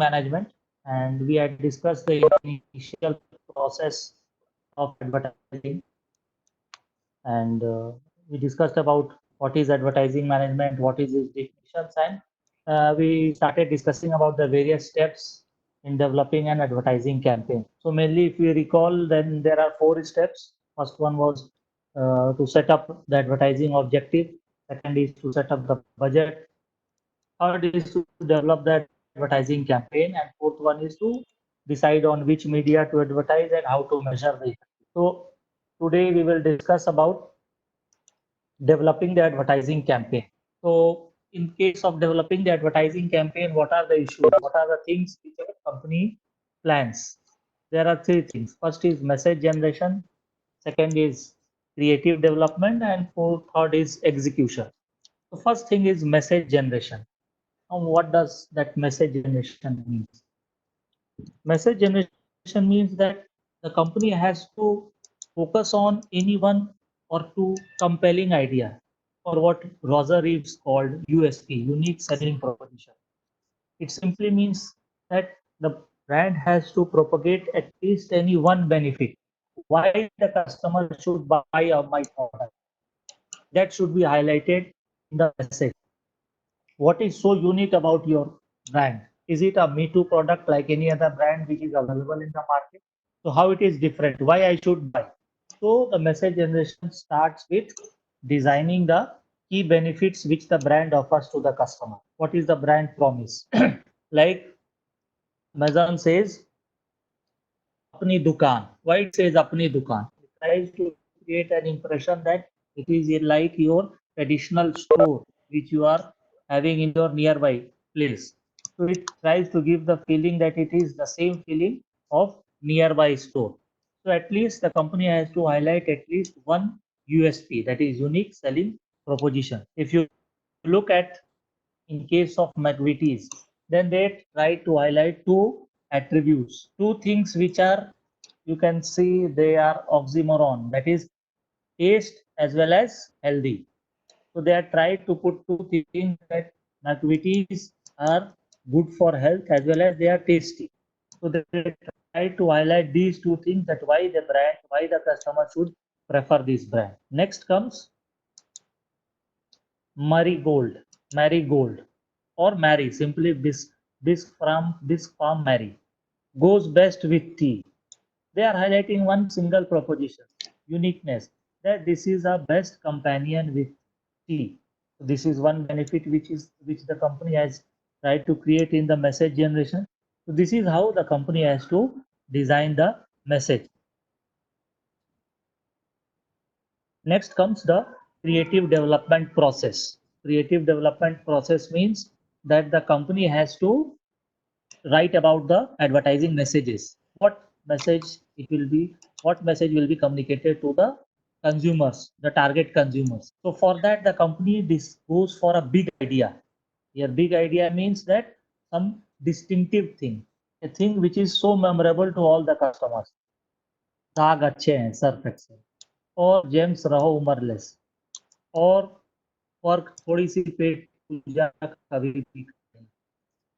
management, and we had discussed the initial process of advertising, and we discussed about what is advertising management, what is its definitions, and we started discussing about the various steps in developing an advertising campaign. So mainly, if you recall, then there are 4 steps. First one was to set up the advertising objective. Second is to set up the budget. Third is to develop the advertising campaign, and fourth one is to decide on which media to advertise and how to measure the effect. So today we will discuss about developing the advertising campaign. So in case of developing the advertising campaign, what are the issues? What are the things which a company plans? There are 3 things. First is message generation, second is creative development, and third is execution. The first thing is message generation. Now, what does that message generation mean? Message generation means that the company has to focus on any one or two compelling idea, or what Roger Reeves called USP, unique selling proposition. It simply means that the brand has to propagate at least any one benefit. Why the customer should buy my product? That should be highlighted in the message. What is so unique about your brand? Is it a Me Too product like any other brand which is available in the market? So how it is different? Why I should buy? So the message generation starts with designing the key benefits which the brand offers to the customer. What is the brand promise? Like Amazon says, apni dukaan. Why it says apni dukaan? It tries to create an impression that it is like your traditional store which you are having in your nearby place. So it tries to give the feeling that it is the same feeling of nearby store. So at least the company has to highlight at least one USP, that is unique selling proposition. If you look at in case of McVitie's, then they try to highlight 2 attributes, 2 things which are, you can see they are oxymoron, that is taste as well as healthy. So they are trying to put 2 things that McVitie's are good for health as well as they are tasty. So they try to highlight these 2 things, that why the brand, why the customer should prefer this brand. Next comes marigold, or Mary, simply bisque from Mary, goes best with tea. They are highlighting one single proposition, uniqueness, that this is a best companion with tea. So this is one benefit which the company has tried to create in the message generation. So this is how the company has to design the message. Next comes the creative development process. Creative development process means that the company has to write about the advertising messages. What message it will be, what message will be communicated to the consumers, the target consumers. So for that, the company goes for a big idea. Here, big idea means that some distinctive thing, a thing which is so memorable to all the customers. दाग अच्छे हैं Surf Excel, और James रहो उमरलेस, और फर्क थोड़ी सी पेट पूजा कभी भी.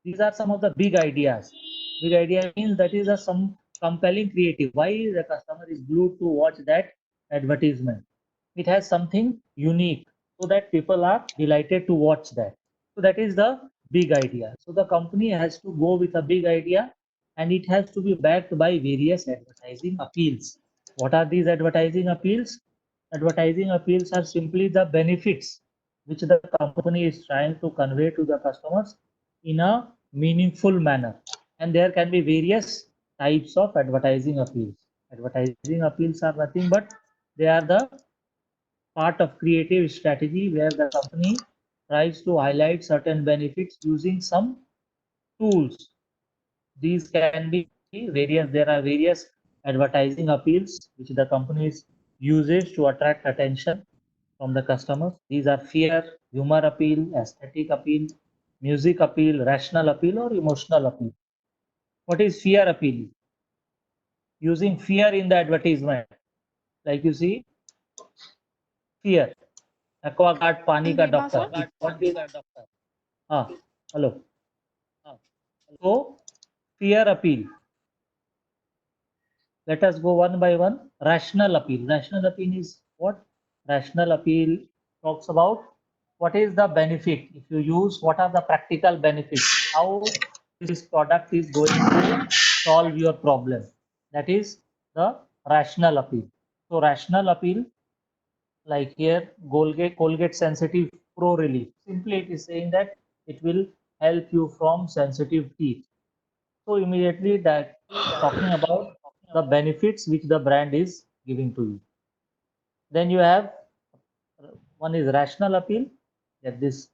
These are some of the big ideas. Big idea means that is a some compelling creative. Why the customer is glued to watch that advertisement? It has something unique, so that people are delighted to watch that. So that is the big idea. So the company has to go with a big idea, and it has to be backed by various advertising appeals. What are these advertising appeals? Advertising appeals are simply the benefits which the company is trying to convey to the customers in a meaningful manner. And there can be various types of advertising appeals. Advertising appeals are nothing but they are the part of creative strategy where the company tries to highlight certain benefits using some tools. These can be various, there are various advertising appeals which the companies uses to attract attention from the customers. These are fear, humor appeal, aesthetic appeal, music appeal, rational appeal, or emotional appeal. What is fear appeal? Using fear in the advertisement. Like you see, fear. Aquaguard पानी का doctor. What is हाँ, hello. So Fear appeal. Let us go one by one. Rational appeal. Rational appeal is what? Rational appeal talks about what is the benefit if you use, what are the practical benefits, how this product is going to solve your problem. That is the rational appeal. So rational appeal, like here, Colgate Sensitive Pro Relief. Simply it is saying that it will help you from sensitive teeth. So immediately that talking about the benefits which the brand is giving to you. Then you have one is rational appeal, that this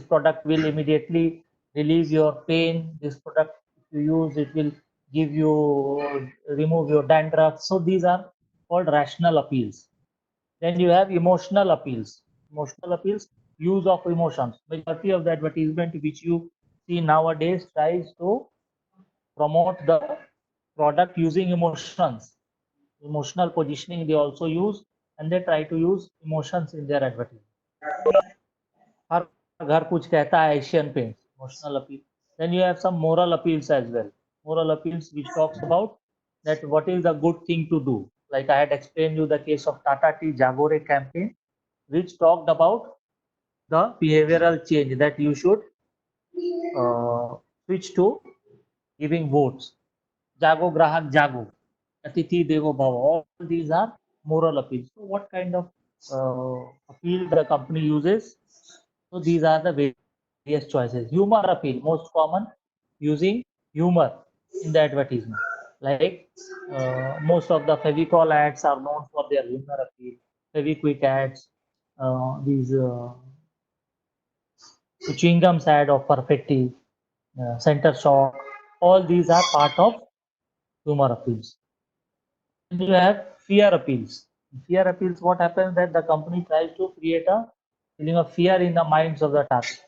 product will immediately relieve your pain. This product, if you use, it will give you remove your dandruff. So these are called rational appeals. Then you have emotional appeals. Emotional appeals, use of emotions. Majority of the advertisement which you see nowadays tries to promote the product using emotions. Emotional positioning they also use, and they try to use emotions in their advertising. हर घर कुछ कहता है Asian Paints, emotional appeal. Then you have some moral appeals as well. Moral appeals which talks about that what is the good thing to do. Like I had explained you the case of Tata Tea Jagore campaign, which talked about the behavioral change that you should switch to giving votes. Jago Grahak Jago, Atithi Devo Bhava. All these are moral appeals. So what kind of appeal the company uses? So these are the various choices. Humor appeal, most common, using humor in the advertisement. Like most of the Fevicol ads are known for their humor appeal. Fevikwik ads, these chewing gums ad of Perfetti, Center Shock, all these are part of humor appeals. Then you have fear appeals. Fear appeals, what happens that the company tries to create a feeling of fear in the minds of the target.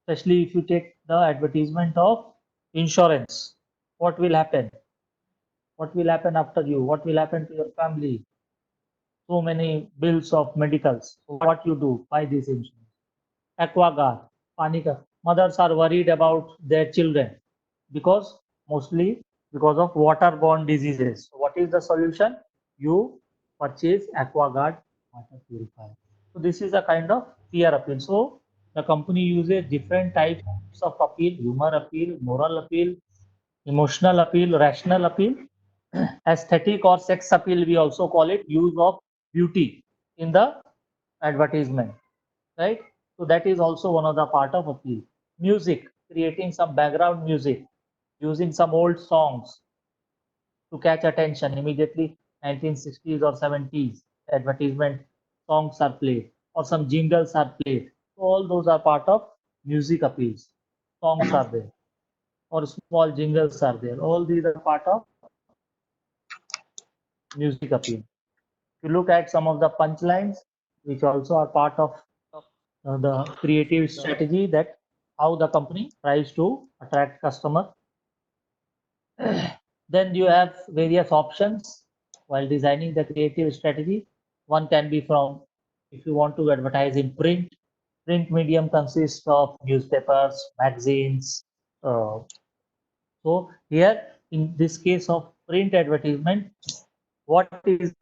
Especially if you take the advertisement of insurance. What will happen? What will happen after you? What will happen to your family? So many bills of medicals. So what you do? Buy this insurance. Aquaguard, Panika. Mothers are worried about their children because mostly because of waterborne diseases. So what is the solution? You purchase Aquaguard water purifier. So this is a kind of fear appeal. So the company uses different types of appeal: humor appeal, moral appeal, emotional appeal, rational appeal, aesthetic or sex appeal. We also call it use of beauty in the advertisement, right? So that is also one of the part of appeal. Music, creating some background music, using some old songs to catch attention immediately. 1960s or 70s advertisement songs are played, or some jingles are played. So all those are part of music appeals. Songs are there, or small jingles are there. All these are part of music appeal. If you look at some of the punchlines, which also are part of the creative strategy, that how the company tries to attract customer. Then you have various options while designing the creative strategy. One can be from, if you want to advertise in print. Print medium consists of newspapers, magazines. So here, in this case of print advertisement, what is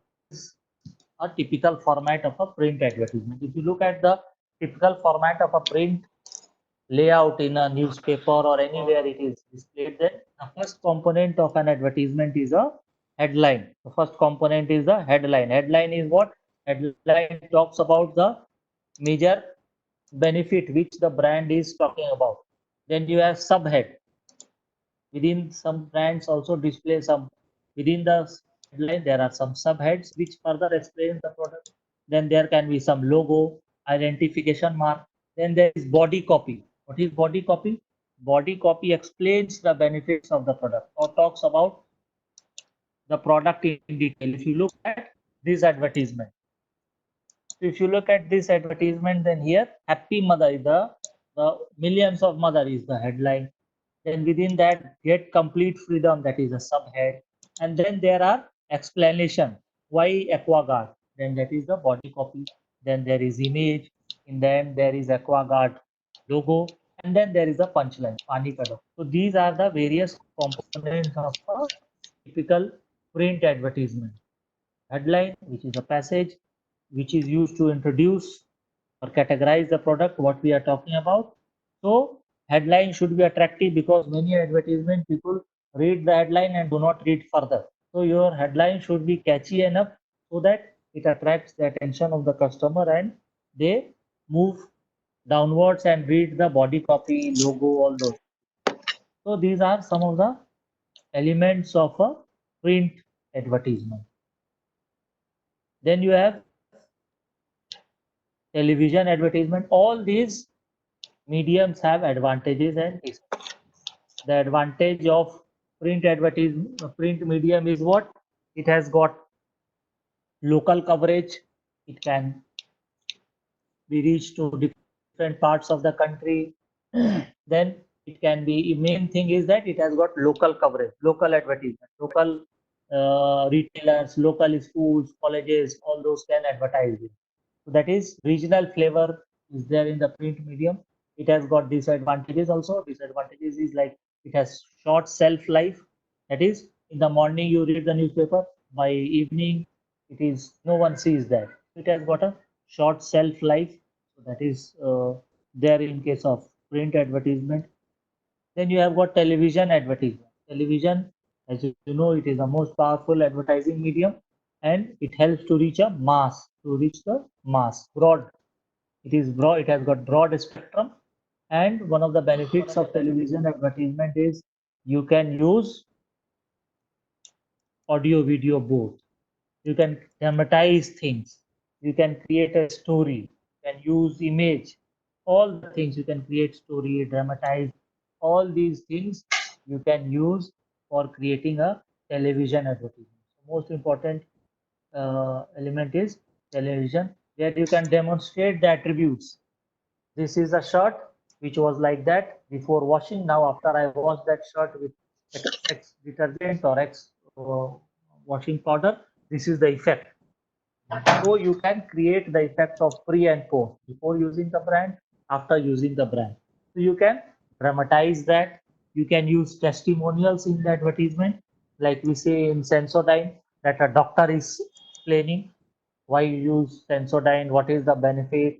a typical format of a print advertisement? If you look at the typical format of a print layout in a newspaper or anywhere it is displayed, then the first component of an advertisement is a headline. The first component is the headline. Headline is what? Headline talks about the major benefit which the brand is talking about. Then you have subhead. Within some brands also display some, within the headline there are some subheads which further explain the product. Then there can be some logo, identification mark. Then there is body copy. What is body copy? Body copy explains the benefits of the product or talks about the product in detail. If you look at this advertisement, so if you look at this advertisement, then here happy mother is the millions of mother is the headline. Then within that, get complete freedom, that is a subhead. And then there are explanation. Why Aquaguard? Then that is the body copy. Then there is image. In then there is Aquaguard logo. and then there is a punchline, pani ka do. So these are the various components of a typical print advertisement. Headline, which is a passage, which is used to introduce or categorize the product, what we are talking about. So headline should be attractive because many advertisement people read the headline and do not read further. So your headline should be catchy enough so that it attracts the attention of the customer and they move downwards and read the body copy, logo, all those. So these are some of the elements of a print advertisement. Then you have television advertisement. All these mediums have advantages and disadvantages. The advantage of print advertisement, print medium is what? It has got local coverage. It can be reached to different parts of the country. Then it can be, main thing is that it has got local coverage, local advertisement, local retailers, local schools, colleges, all those can advertise it. So that is regional flavor is there in the print medium. It has got disadvantages also. Disadvantages is like it has short shelf life. That is, in the morning you read the newspaper, by evening it is no one sees that. It has got a short shelf life. So that is there in case of print advertisement. Then you have got television advertisement. Television, as you know, it is the most powerful advertising medium and it helps to reach a mass, to reach the mass, broad. It is broad, it has got broad spectrum. And one of the benefits of television advertisement is you can use audio, video both. You can dramatize things. You can create a story. You can use image. All the things you can create story, dramatize. All these things you can use for creating a television advertisement. Most important element is television, where you can demonstrate the attributes. This is a shirt which was like that before washing. Now, after I wash that shirt with X detergent or X washing powder, this is the effect. So you can create the effects of pre and post before using the brand, after using the brand. So you can dramatize that. You can use testimonials in the advertisement, like we say in Sensodyne, that a doctor is explaining why you use Sensodyne, what is the benefit,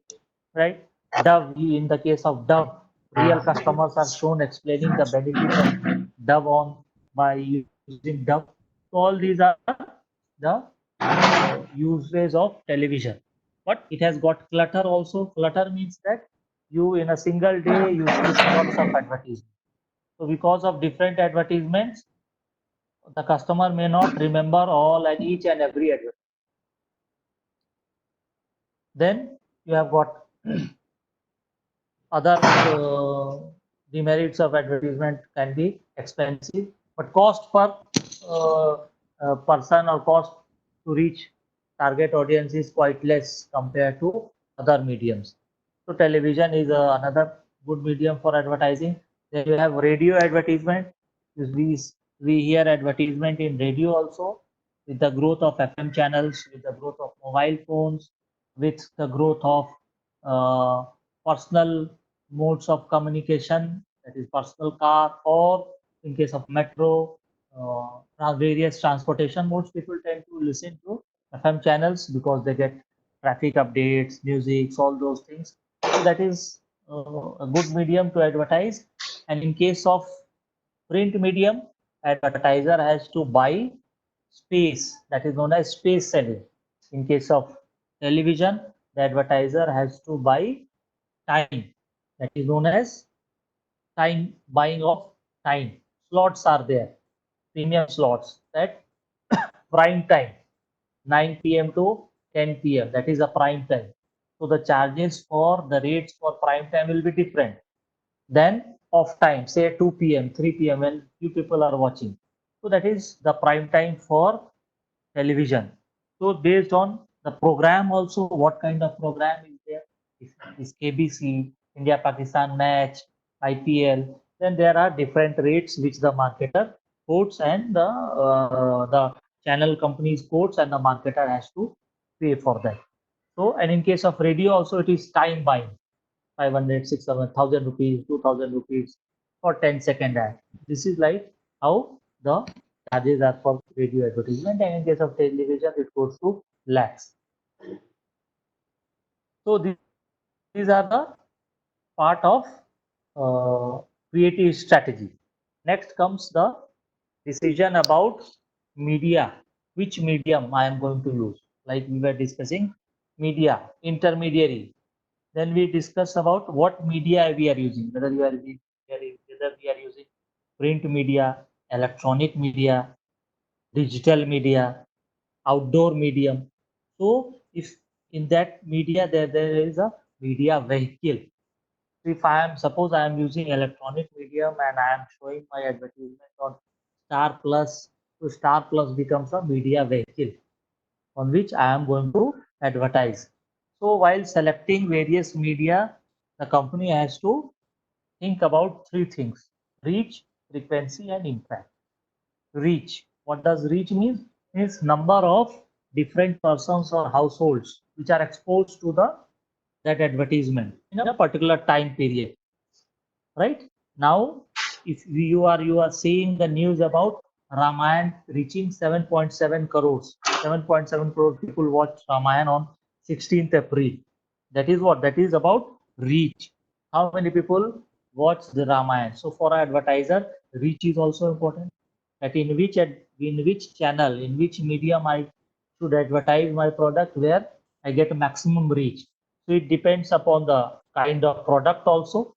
right? Dove, in the case of Dove, real customers are shown explaining the benefit of Dove on by using Dove. So all these are the uses of television. But it has got clutter also. Clutter means that you in a single day you see lots of advertisements. So because of different advertisements, the customer may not remember all and each and every advertisement. Then you have got other demerits of advertisement can be expensive, but cost per uh, person or cost to reach target audience is quite less compared to other mediums. So television is another good medium for advertising. Then you have radio advertisement. We, we hear advertisement in radio also. With the growth of FM channels, with the growth of mobile phones, with the growth of uh, personal modes of communication, that is personal car, or in case of metro, various transportation modes, people tend to listen to FM channels because they get traffic updates, music, all those things. So that is a good medium to advertise. And in case of print medium, advertiser has to buy space, that is known as space selling. In case of television, the advertiser has to buy time, that is known as time, buying of time. Slots are there, premium slots, that prime time, 9 p.m. to 10 p.m. That is a prime time. So the charges for the rates for prime time will be different than off time, say 2 p.m., 3 p.m. when few people are watching. So that is the prime time for television. So based on the program also, what kind of program is there? Is KBC, India Pakistan match, IPL. Then there are different rates which the marketer quotes and the channel companies quotes and the marketer has to pay for that. So and in case of radio also it is time buying. 500, 600, 1000 rupees, 2000 rupees for 10-second ad. This is like how the charges are for radio advertisement, and in case of television, it goes to lakhs. So these are the part of creative strategy. Next comes the decision about media, which medium I am going to use. Like we were discussing media, intermediary. Then we discuss about what media we are using, whether we are using print media, electronic media, digital media, outdoor medium. So if in that media there is a media vehicle. If I am suppose I am using electronic medium and I am showing my advertisement on Star Plus, so Star Plus becomes a media vehicle on which I am going to advertise. So while selecting various media, the company has to think about three things: reach, frequency, and impact. Reach. What does reach mean? Means number of different persons or households which are exposed to the that advertisement in a particular time period. Right now, if you are seeing the news about Ramayan reaching 7.7 crores, 7.7 crore people watch Ramayan on 16th April. That is what? That is about reach. How many people watch the Ramayan? So for an advertiser, reach is also important. That in which channel, in which medium I should advertise my product where I get maximum reach. So it depends upon the kind of product also.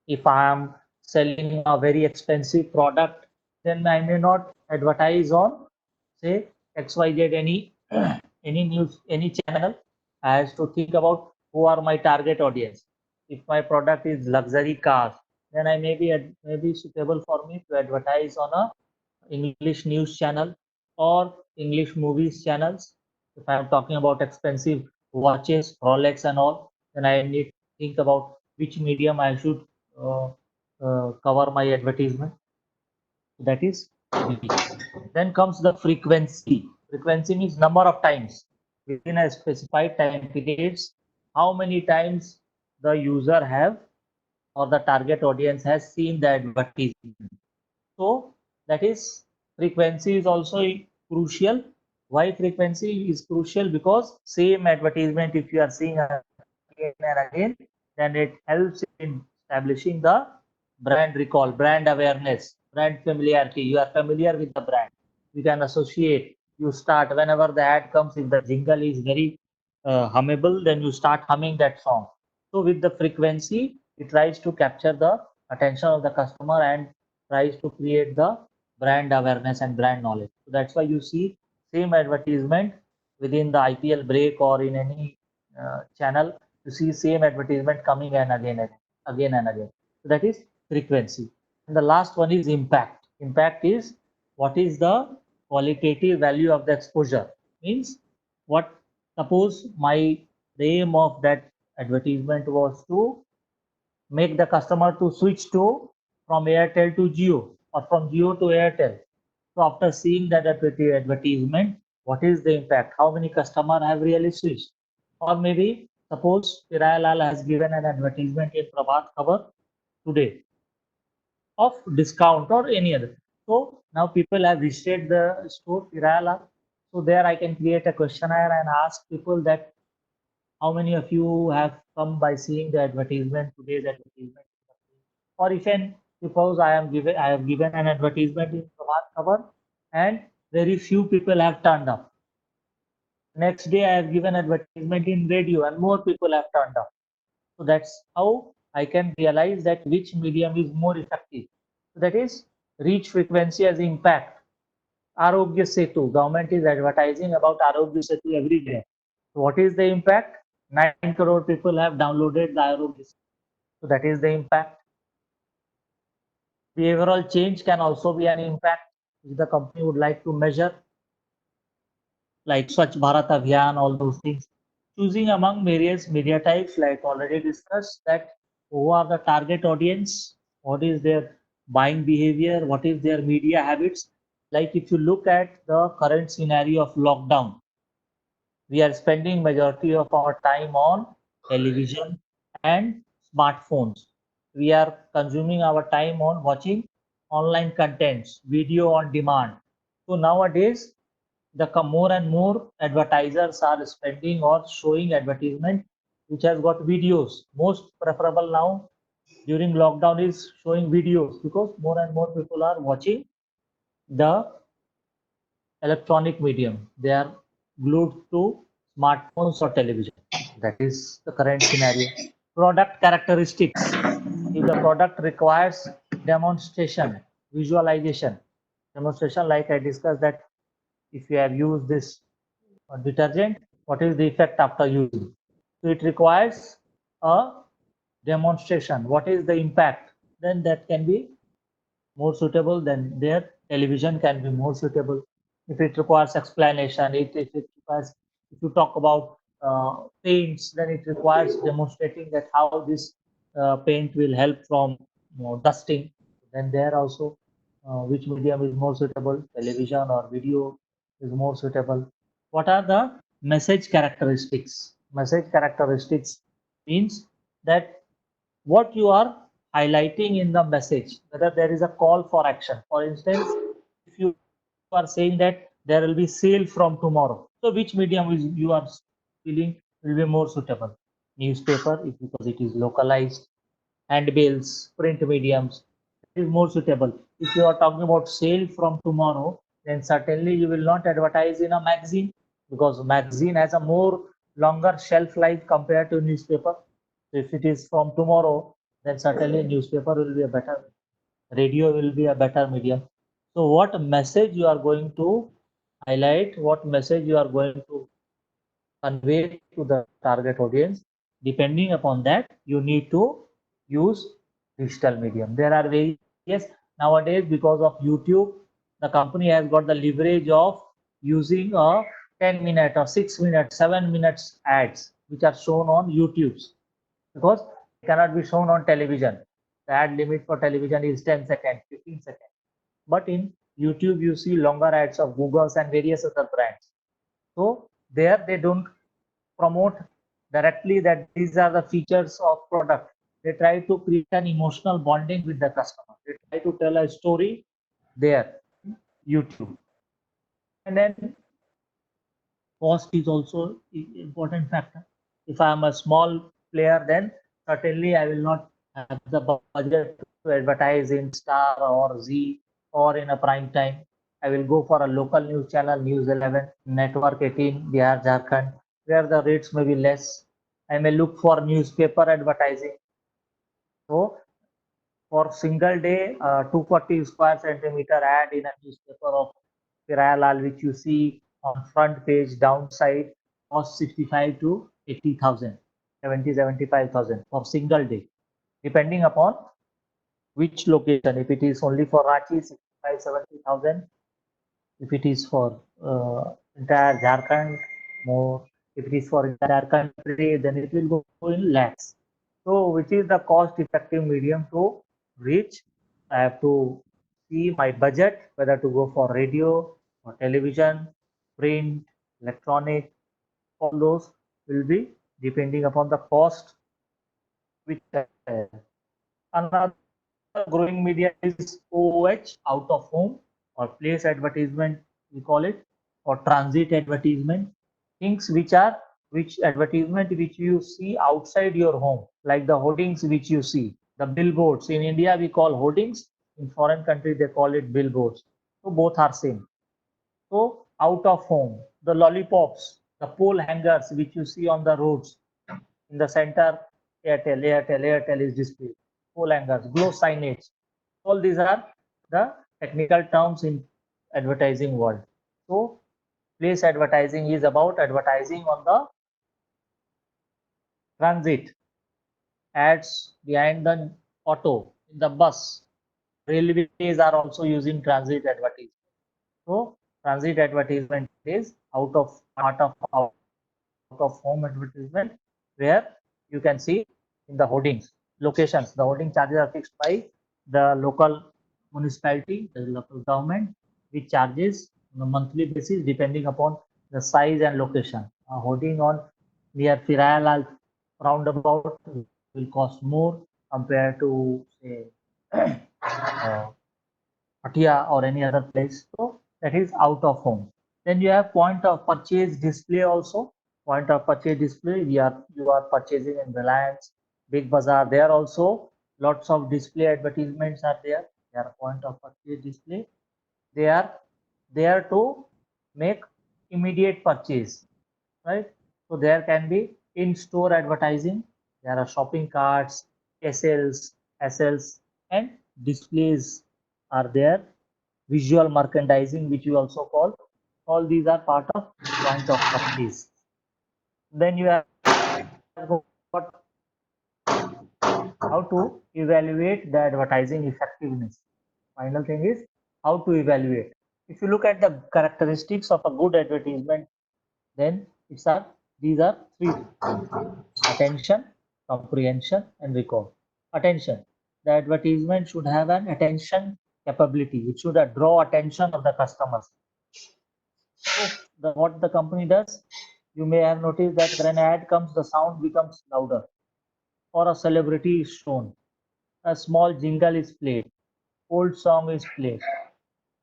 If I am selling a very expensive product, then I may not advertise on, say, XYZ any any news, any channel. I have to think about who are my target audience. If my product is luxury cars, then I may be suitable for me to advertise on a English news channel or English movies channels. If I am talking about expensive watches, Rolex and all, then I need to think about which medium I should uh, cover my advertisement. That is reach. Then comes the frequency. Frequency means number of times within a specified time periods. How many times the user have or the target audience has seen the advertisement. So that is frequency is also crucial. Why frequency is crucial? Because same advertisement if you are seeing again and again, then it helps in establishing the brand recall, brand awareness, brand familiarity. You are familiar with the brand. You can associate. You start whenever the ad comes. If the jingle is very hummable, then you start humming that song. So with the frequency, it tries to capture the attention of the customer and tries to create the brand awareness and brand knowledge. So that's why you see same advertisement within the IPL break or in any channel. You see same advertisement coming and again and again. So that is frequency. And the last one is impact. Impact is what is the qualitative value of the exposure. Means what suppose my the aim of that advertisement was to make the customer to switch to from Airtel to Jio or from Jio to Airtel. So after seeing that advertisement, what is the impact? How many customers have really switched? Or maybe suppose Pirai Lal has given an advertisement in Prabhat Khabar today of discount or any other. So now people have visited the store Pirai Lal. So there I can create a questionnaire and ask people that how many of you have come by seeing the advertisement, today's advertisement? Or if an suppose I have given an advertisement in Prabhat Khabar and very few people have turned up. Next day I have given advertisement in radio and more people have turned up. So that's how I can realize that which medium is more effective. So that is reach, frequency as impact. Arogya Setu, government is advertising about Arogya Setu every day. So what is the impact? 9 crore people have downloaded the Arogya Setu. So that is the impact. Behavioral change can also be an impact which the company would like to measure, like Swachh Bharat Abhiyan, all those things. Choosing among various media types, like already discussed, that who are the target audience, what is their buying behavior, what is their media habits. Like if you look at the current scenario of lockdown, we are spending majority of our time on television and smartphones. We are consuming our time on watching online contents, video on demand. So nowadays, more and more advertisers are spending or showing advertisement which has got videos. Most preferable now during lockdown is showing videos because more and more people are watching the electronic medium. They are glued to smartphones or television. That is the current scenario. Product characteristics. If the product requires demonstration, visualization, demonstration like I discussed that if you have used this detergent, what is the effect after using? So it requires a demonstration. What is the impact? Then that can be more suitable, then their television can be more suitable. If it requires explanation, if it requires, if you talk about paints, then it requires demonstrating that how this paint will help from dusting. Then there also, which medium is more suitable, television or video is more suitable. What are the message characteristics? Message characteristics means that what you are highlighting in the message, whether there is a call for action. For instance, if you are saying that there will be sale from tomorrow, so which medium is you are feeling will be more suitable? Newspaper, because it is localized, handbills, print mediums is more suitable. If you are talking about sale from tomorrow, then certainly you will not advertise in a magazine because magazine has a more longer shelf life compared to newspaper. If it is from tomorrow, then certainly newspaper will be a better, radio will be a better medium. So what message you are going to highlight, what message you are going to convey to the target audience, depending upon that, you need to use digital medium. There are various nowadays because of YouTube, the company has got the leverage of using a 10-minute or 6-minute, 7 minutes ads which are shown on YouTube because it cannot be shown on television. The ad limit for television is 10 seconds, 15 seconds. But in YouTube, you see longer ads of Google's and various other brands. So there they don't promote directly that these are the features of product. They try to create an emotional bonding with the customer. They try to tell a story there, YouTube. And then cost is also important factor. If I am a small player, then certainly I will not have the budget to advertise in Star or Z or in a prime time. I will go for a local news channel, News 11, Network 18, Bihar, Jharkhand, where the rates may be less. I may look for newspaper advertising. So for single day, 240 square centimeter ad in a newspaper of Kiraya Lal, which you see on front page downside, cost 65 to 80,000, 75,000 for single day, depending upon which location. If it is only for Ranchi, 65, 70,000. If it is for entire Jharkhand, more. If it is for entire country, then it will go in lakhs. So, which is the cost-effective medium to reach? I have to see my budget, whether to go for radio or television, print, electronic, all those will be depending upon the cost which another growing media is OOH, out of home or place advertisement, we call it, or transit advertisement. Things which advertisement which you see outside your home, like the hoardings which you see, the billboards. In India, we call hoardings. In foreign country, they call it billboards. So both are same. So out of home, the lollipops, the pole hangers which you see on the roads. In the center, Airtel is displayed. Pole hangers, glow signage. All these are the technical terms in advertising world. So place advertising is about advertising on the transit, ads behind the auto, in the bus. Railways are also using transit advertising. So transit advertisement is out of home advertisement where you can see in the hoardings locations. The hoarding charges are fixed by the local municipality, the local government, which charges on a monthly basis depending upon the size and location. A hoarding on near Firayalal roundabout will cost more compared to say Patia or any other place. So that is out of home. Then you have point of purchase display also. Point of purchase display, you are purchasing in Reliance, Big Bazaar. There also lots of display advertisements are there. They are point of purchase display. They are there to make immediate purchase, right? So there can be in-store advertising. There are shopping carts, SLs, and displays are there. Visual merchandising, which we also call. All these are part of point of purchase. Then you have got how to evaluate the advertising effectiveness. Final thing is how to evaluate. If you look at the characteristics of a good advertisement, then these are three things: attention, comprehension, and recall. Attention. The advertisement should have an attention capability. It should draw attention of the customers. So what the company does, you may have noticed that when an ad comes, the sound becomes louder, or a celebrity is shown, a small jingle is played, old song is played.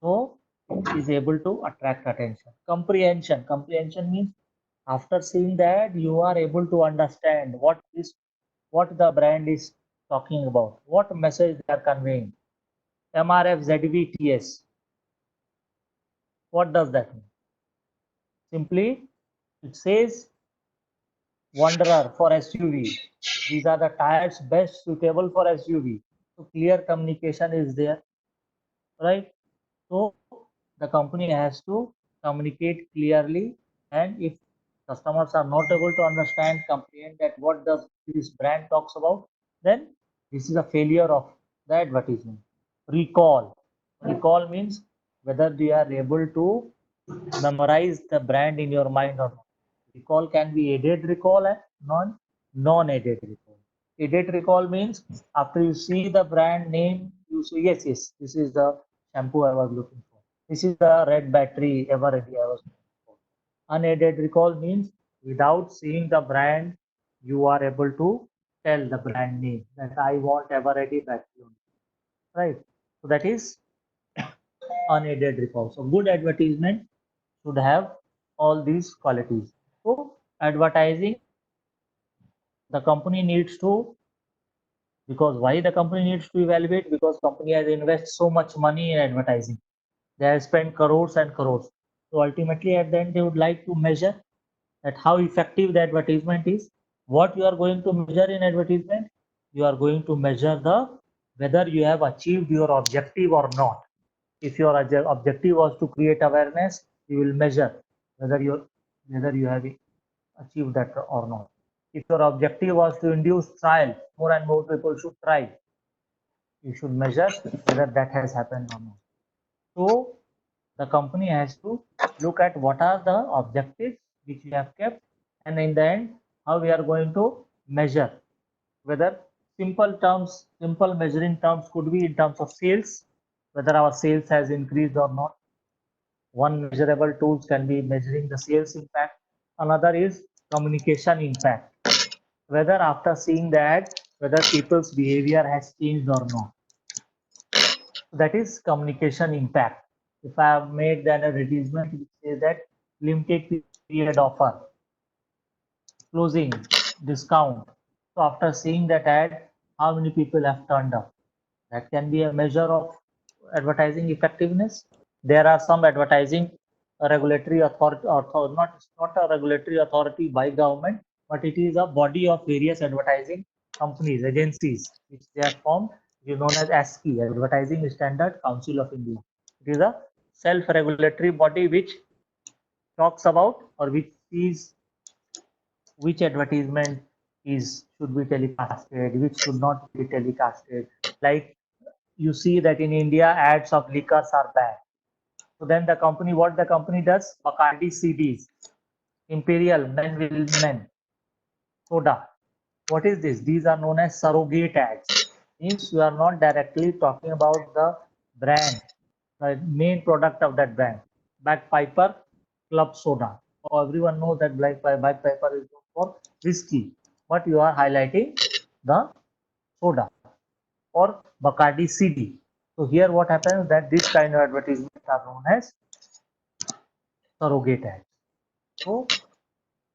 So it is able to attract attention. Comprehension. Comprehension means after seeing that, you are able to understand what the brand is talking about, what message they are conveying. MRF ZVTS. What does that mean? Simply, it says Wanderer for SUV. These are the tires best suitable for SUV. So clear communication is there, right? So the company has to communicate clearly, and if customers are not able to understand, comprehend that what does this brand talks about, then this is a failure of the advertisement. Recall. Recall means whether you are able to memorize the brand in your mind or not. Recall can be aided recall and non-aided recall. Aided recall means after you see the brand name, you say, yes, this is the shampoo I was looking for. This is the red battery ever ready I was looking for. Unaided recall means without seeing the brand, you are able to tell the brand name that I want ever ready battery, right? So that is unaided recall. So good advertisement should have all these qualities. So advertising, the company needs to, because why the company needs to evaluate? Because company has invested so much money in advertising. They have spent crores and crores. So ultimately at the end they would like to measure that how effective the advertisement is. What you are going to measure in advertisement? You are going to measure the whether you have achieved your objective or not. If your objective was to create awareness, you will measure whether you have achieved that or not. If your objective was to induce trial, more and more people should try, you should measure whether that has happened or not. So the company has to look at what are the objectives which we have kept, and in the end, how we are going to measure whether simple measuring terms could be in terms of sales, whether our sales has increased or not. One measurable tools can be measuring the sales impact. Another is communication impact. Whether after seeing the ad, whether people's behavior has changed or not. That is communication impact. If I have made an advertisement which says that limited period offer, closing, discount. So after seeing that ad, how many people have turned up? That can be a measure of advertising effectiveness. There are some advertising regulatory authority, not a regulatory authority by government, but it is a body of various advertising companies, agencies, which they are formed, which is known as ASCI, Advertising Standard Council of India. It is a self-regulatory body which talks about or which sees which advertisement is should be telecasted, which should not be telecasted. Like you see that in India, ads of liquors are banned. So then what the company does, Bacardi CDs, Imperial, Men Will Men, Soda. What is this? These are known as surrogate ads. Means you are not directly talking about the brand, the main product of that brand. Bagpiper Club Soda. So everyone knows that Bagpiper is known for whiskey, but you are highlighting the soda or Bacardi CD. So here what happens that this kind of advertisements are known as surrogate ads. So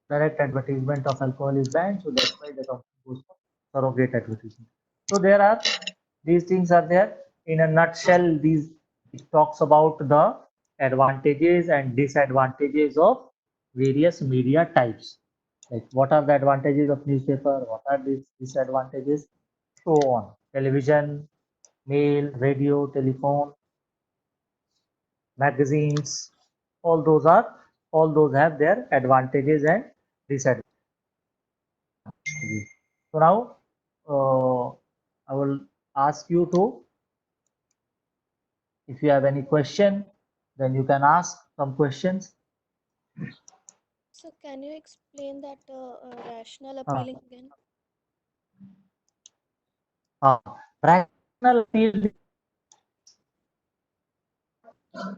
direct advertisement of alcohol is banned, so that's why the company goes for surrogate advertisement. So there are these things are there. In a nutshell, these it talks about the advantages and disadvantages of various media types. Like what are the advantages of newspaper, what are the disadvantages, so on. Television, mail, radio, telephone, magazines, all those have their advantages and disadvantages. So now I will ask you to, if you have any question, then you can ask some questions. So can you explain that rational Uh, appealing again? Rational appeal,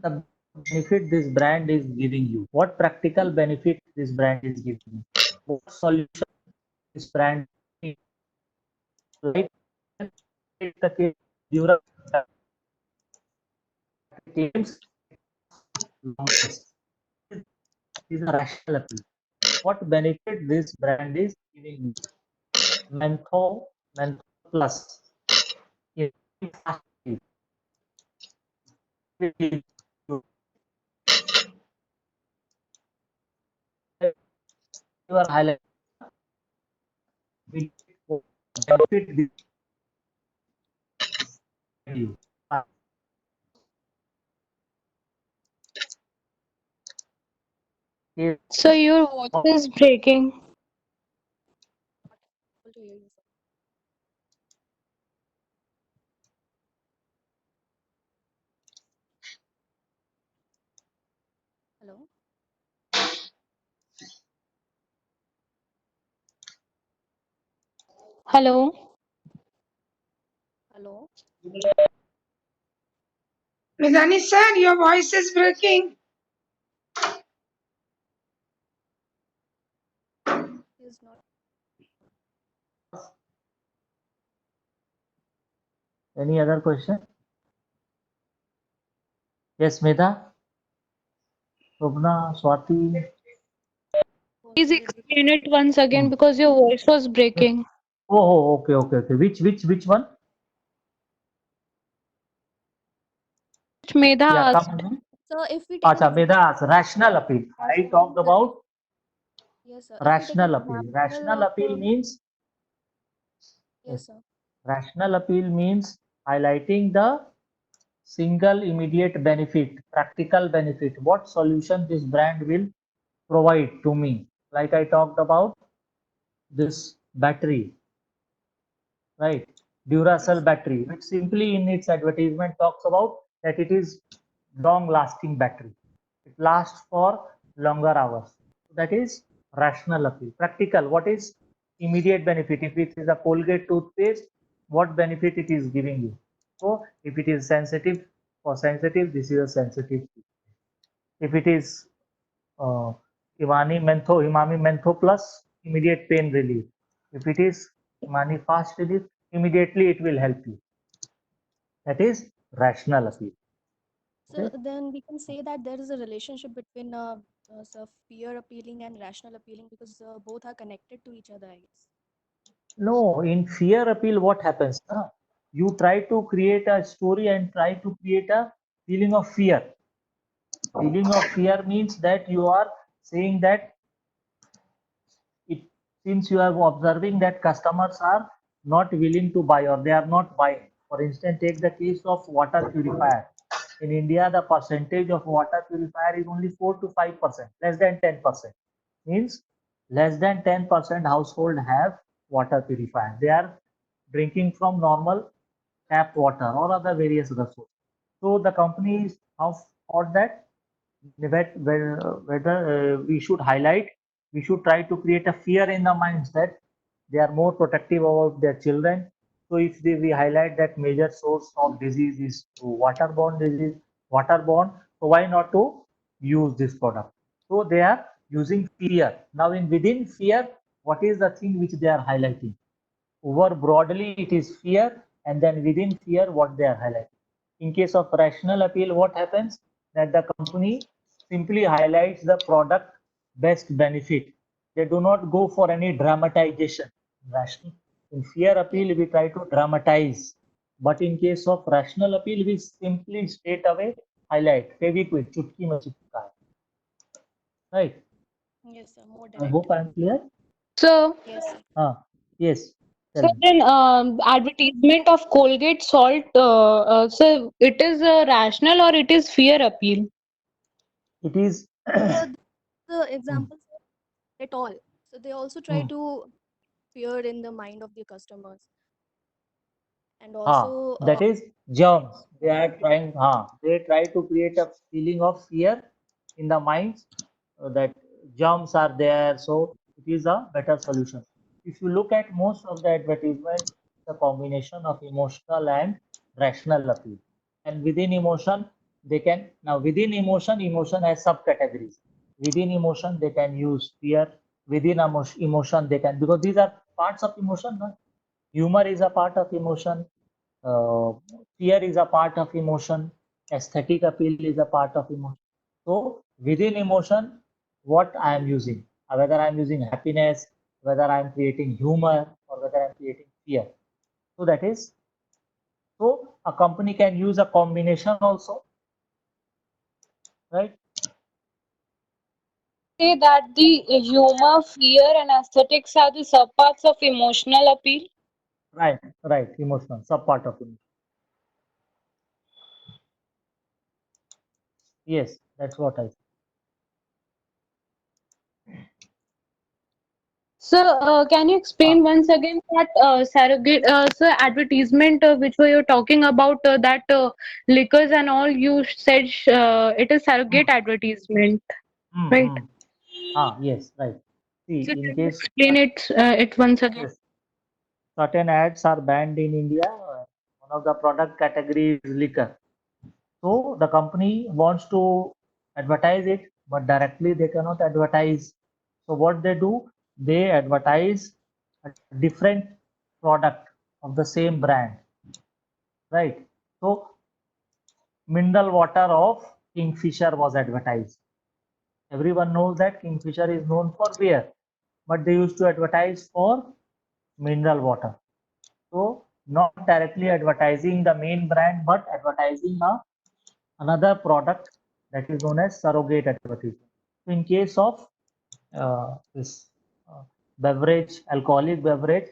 the benefit this brand is giving you. What practical benefit this brand is giving you? What solution this brand is, like the case Dura claims longest. Is a rational appeal. What benefit this brand is giving you? Mentho Plus. It you are highlighting benefit this you. Is So your voice is breaking. Able to hear you, sir. Hello? Hello. Hello? Vedani sir, your voice is breaking. Is not. any other question? Yes, Medha, Shobna, Swati. Please Possibly due to explain it once again Hmm. because your voice was breaking. Okay. Which one? Which Medha Yeah, come asked. again. So if we take an Acha, Medha example, asked rational appeal. I talked about yes, sir. If we take an rational appeal. example Rational of, appeal means yes, sir. rational appeal means highlighting the single immediate benefit, practical benefit. What solution this brand will provide to me? Like I talked about this battery, right? Duracell Yes, battery, which simply in its advertisement talks about that it is long lasting battery. It lasts for longer hours. That is rational appeal. Practical, what is immediate benefit? If it is a Colgate toothpaste, what benefit it is giving you? So if it is sensitive, for sensitive, this is a sensitive. If it is uh, Imami Mentho Plus, immediate pain relief. If it is Imani Fast Relief, immediately it will help you. That is rational yes. appeal. So Okay. then we can say that there is a relationship between so fear appealing and rational appealing because both are connected to each other, I guess. No, in fear appeal, what happens? You try to create a story and try to create a feeling of fear. Feeling of fear means that you are saying that it, since you are observing that customers are not willing to buy or they are not buying. For instance, take the case of water purifier. In India, the percentage of water purifier is only 4 to 5%, less than 10%. Means less than 10% household have water purifier. They are drinking from normal tap water or other various other sources. So the companies have thought that whether we should highlight, we should try to create a fear in the minds that they are more protective about their children. So if we highlight that major source of disease is through waterborne disease, waterborne, so why not to use this product? So they are using fear. Now in within fear, what is the thing which they are highlighting? Over broadly, it is fear, and then within fear, what they are highlighting. In case of rational appeal, what happens? That the company simply highlights the product best benefit. They do not go for any dramatization. Rational. In fear appeal, we try to dramatize. But in case of rational appeal, we simply straight away highlight. Fevikwik, chutki mein chipka hai. Right. Yes, sir. More I direct. hope I am clear. So, Yes, sir. Yes. Tell so me. then, advertisement of Colgate salt. So it is a rational or it is fear appeal? It is. The examples at all. So they also try Hmm. to fear in the mind of the customers. And Ah, also, that is germs. They try to create a feeling of fear in the minds that germs are there. So it is a better solution. If you look at most of the advertisement, the combination of emotional and rational appeal. And within emotion, they can now within emotion has subcategories. Within emotion, they can use fear. Within emotion, they can because these are parts of emotion. No? Humor is a part of emotion. uh, Fear is a part of emotion. Aesthetic appeal is a part of emotion. So within emotion, what I am using, whether I am using happiness, whether I am creating humor, or whether I am creating fear. So that is so a company can use a combination also, right? Say that the humor, fear, and aesthetics are the subparts of emotional appeal. Right, right. Emotional, sub part of emotion. Yes, that's what I. So, can you explain Ah, once again that surrogate, so advertisement which were you talking about that liquors and all you said it is surrogate hmm, advertisement, hmm, right? hmm. Yes, right. So, See, in can you case explain it once again? yes, certain ads are banned in India. One of the product category is liquor. So the company wants to advertise it, but directly they cannot advertise. So what they do, they advertise a different product of the same brand, right? So mineral water of Kingfisher was advertised. Everyone knows that Kingfisher is known for beer, but they used to advertise for mineral water. So not directly advertising the main brand, but advertising another product that is known as surrogate advertising. So in case of this beverage, alcoholic beverage,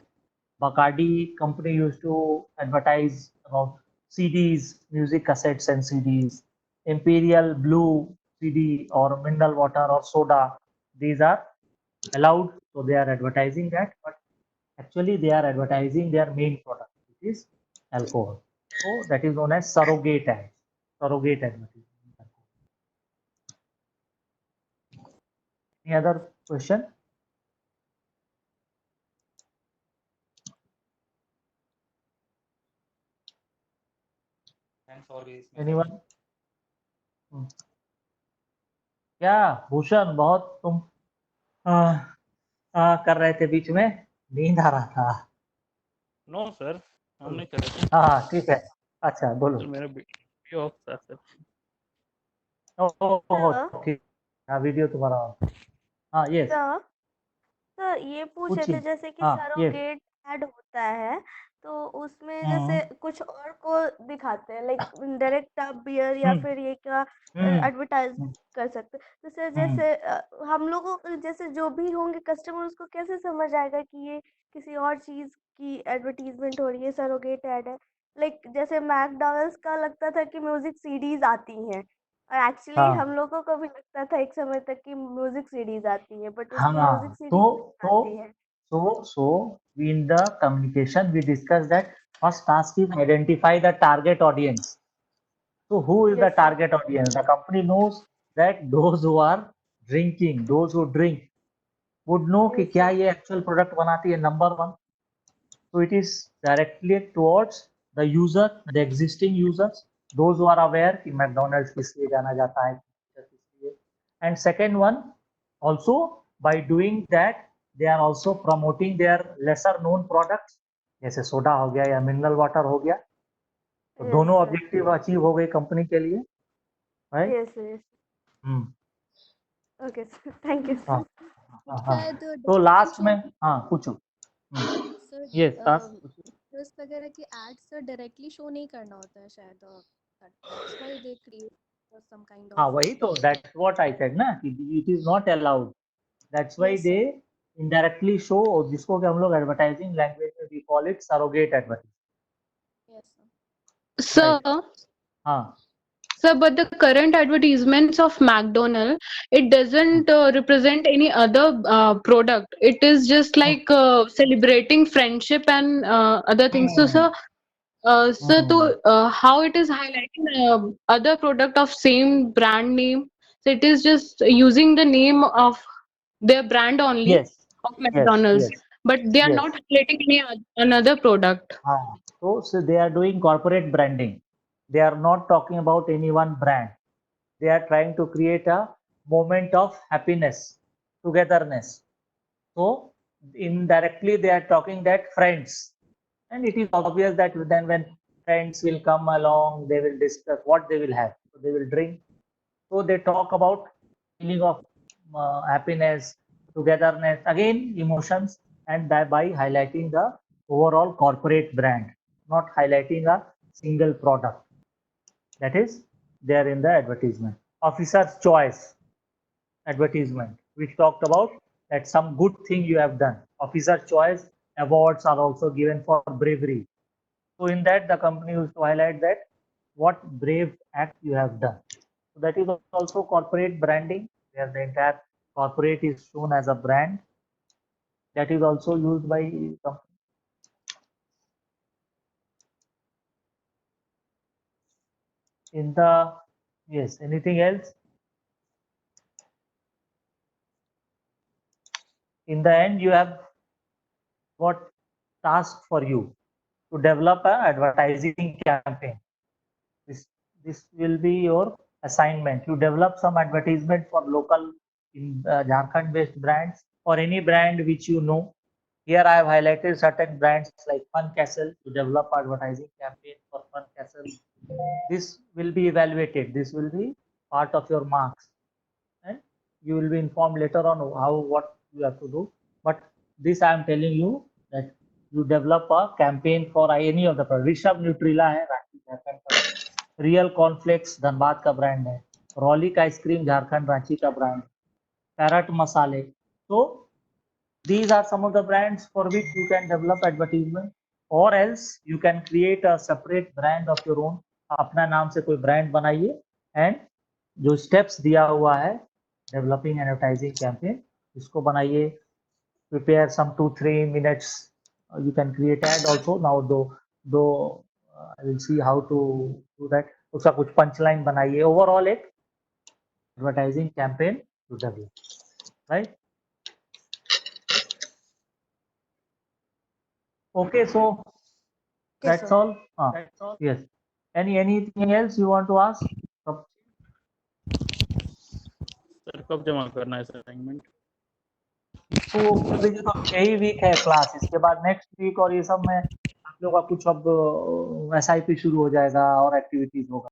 Bacardi company used to advertise about CDs, music cassettes and CDs, Imperial Blue CD or mineral water or soda. These are allowed, so they are advertising that, but actually they are advertising their main product, which is alcohol. So that is known as surrogate ads, surrogate advertising. Any other question? Anyone? Hmm. क्या भूषण बहुत तुम कर रहे थे बीच में नींद आ रहा था नो सर हम बोलो नहीं कर रहे थे हाँ ठीक है अच्छा बोलो सर मेरा वीडियो ऑफ था सर सर ठीक हाँ वीडियो तुम्हारा हाँ यस सर सर ये पूछ रहे थे पूछिए जैसे कि हाँ यस सरोगेट ऐड होता है तो उसमें हम्म जैसे कुछ और को दिखाते हैं लाइक डायरेक्ट आप बियर या हम्म फिर ये का हम्म एडवर्टाइज हम्म कर सकते हैं तो सर हम्म जैसे हम लोगों को जैसे जो भी होंगे कस्टमर उसको कैसे समझ आएगा कि ये किसी और चीज़ की एडवर्टीजमेंट हो रही है सरोगेट ऐड है लाइक जैसे मैकडॉनल्ड्स का लगता था कि म्यूजिक सीडीज आती हैं और एक्चुअली हम हाँ लोगों को भी लगता था एक समय तक कि म्यूजिक सीडीज आती है बट उसमें म्यूजिक हाँ सीडीज आती है so in the communication we discussed that first task is identify the target audience. So who is the yes sir target audience? The company knows that those who are drinking, those who drink would know कि yes क्या sir ये actual product बनाती है number one. So it is directly towards the user, the existing users, those who are aware कि McDonald's किस लिए जाना जाता है, किस लिए. And second one, also by doing that, they are also promoting their lesser known products जैसे soda हो गया या मिनरल वाटर हो गया, तो Yes, दोनों sir. ऑब्जेक्टिव अचीव हो गए कंपनी के लिए, right? Yes, yes. Hmm, Okay, sir. Thank you, हाँ sir. हाँ हाँ। शायद तो लास्ट में हाँ पूछो। सर यस ड्रेस वगैरह की एड्स डायरेक्टली शो नहीं करना होता है शायद that's why they create some kind हाँ ऑफ वही तो, दैट्स व्हाट आई सेड ना कि it is not allowed, that's why Yes, they sir. Indirectly show, जिसको कि हम लोग एडवर्टाइजिंग लैंग्वेज में we call it surrogate advertising, Yes, sir. Right? Sir, हाँ sir, but the current advertisements of McDonald's, it doesn't represent any other product. It is just like celebrating friendship and other things. So, sir, so how it is highlighting other product of same brand name? So it is just using the name of their brand only yes of yes McDonald's, yes but they are yes not highlighting any another product. हाँ, so they are doing corporate branding, they are not talking about any one brand, they are trying to create a moment of happiness, togetherness. So indirectly they are talking that friends, and it is obvious that then when friends will come along, they will discuss what they will have. So they will drink. So they talk about feeling of happiness, togetherness, again emotions, and by highlighting the overall corporate brand, not highlighting a single product. That is there in the advertisement. Officer's choice advertisement, which talked about that some good thing you have done. Officer choice awards are also given for bravery. So in that, the company used to highlight that what brave act you have done. So that is also corporate branding, where the entire corporate is shown as a brand. That is also used by company. In the yes, anything else? In the end, you have got task for you to develop a advertising campaign. This will be your assignment. You develop some advertisement for local in Jharkhand based brands or any brand which you know. Here I have highlighted certain brands like Fun Castle to develop advertising campaign for Fun Castle. This will be evaluated. This will be part of your marks, and you will be informed later on how what you have to do. But this I am telling you that you develop a campaign for any of the product. Rishabh Nutrila है रांची झारखंड का, real cornflakes Dhanbad का brand है, Rollick ice cream Jharkhand Ranchi का brand, parrot मसाले. So these are some of the brands for which you can develop advertisement, or else you can create a separate brand of your own. अपना नाम से कोई ब्रांड बनाइए, and जो स्टेप्स दिया हुआ है डेवलपिंग एडवर्टाइजिंग कैंपेन, इसको बनाइए. Prepare some 2-3 minutes. You can create ad also. Now though I will see how to do that. उसका कुछ पंचलाइन बनाइए. ओवरऑल एक advertising campaign to develop, right? Okay, so Okay, that's sir. all. That's all. Yes. Anything else you want to ask? Sir कब जमा करना है assignment? तो अभी तो यही वीक है क्लास, इसके बाद नेक्स्ट वीक और ये सब में आप लोग का कुछ अब SIP शुरू हो जाएगा और एक्टिविटीज होगा.